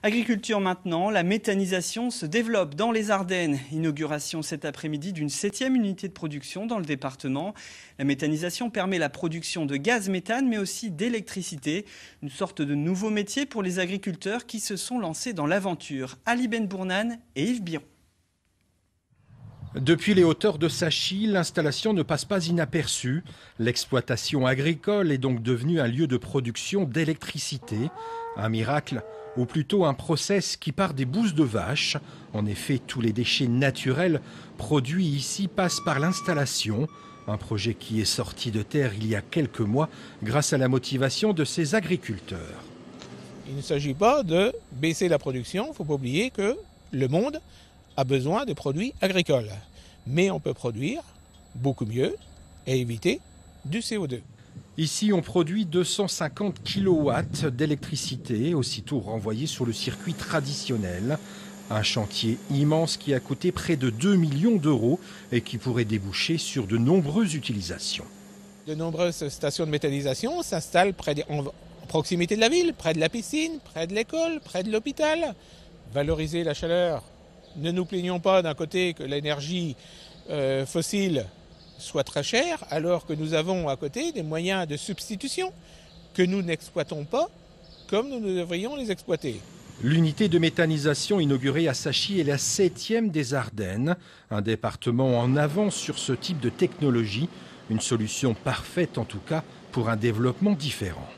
Agriculture maintenant, la méthanisation se développe dans les Ardennes. Inauguration cet après-midi d'une 7e unité de production dans le département. La méthanisation permet la production de gaz méthane mais aussi d'électricité. Une sorte de nouveau métier pour les agriculteurs qui se sont lancés dans l'aventure. Ali Ben Bournan et Yves Biron. Depuis les hauteurs de Sachy, l'installation ne passe pas inaperçue. L'exploitation agricole est donc devenue un lieu de production d'électricité. Un miracle, ou plutôt un process qui part des bousses de vache. En effet, tous les déchets naturels produits ici passent par l'installation. Un projet qui est sorti de terre il y a quelques mois grâce à la motivation de ces agriculteurs. Il ne s'agit pas de baisser la production. Il ne faut pas oublier que le monde a besoin de produits agricoles. Mais on peut produire beaucoup mieux et éviter du CO2. Ici, on produit 250 kW d'électricité, aussitôt renvoyée sur le circuit traditionnel. Un chantier immense qui a coûté près de 2 millions d'euros et qui pourrait déboucher sur de nombreuses utilisations. De nombreuses stations de méthanisation s'installent en proximité de la ville, près de la piscine, près de l'école, près de l'hôpital. Valoriser la chaleur. Ne nous plaignons pas d'un côté que l'énergie fossile soit très chère, alors que nous avons à côté des moyens de substitution que nous n'exploitons pas comme nous devrions les exploiter. L'unité de méthanisation inaugurée à Sachy est la 7e des Ardennes, un département en avance sur ce type de technologie, une solution parfaite en tout cas pour un développement différent.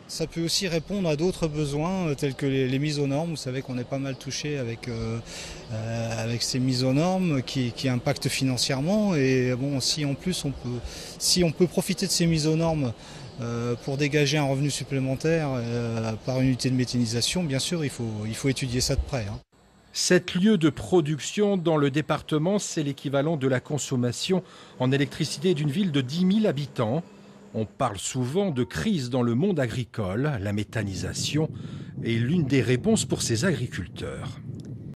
Ça peut aussi répondre à d'autres besoins tels que les mises aux normes. Vous savez qu'on est pas mal touché avec ces mises aux normes qui impactent financièrement. Et bon, si en plus on peut profiter de ces mises aux normes pour dégager un revenu supplémentaire par une unité de méthanisation, bien sûr, il faut étudier ça de près. 7 lieux de production dans le département, c'est l'équivalent de la consommation en électricité d'une ville de 10 000 habitants. On parle souvent de crise dans le monde agricole. La méthanisation est l'une des réponses pour ces agriculteurs.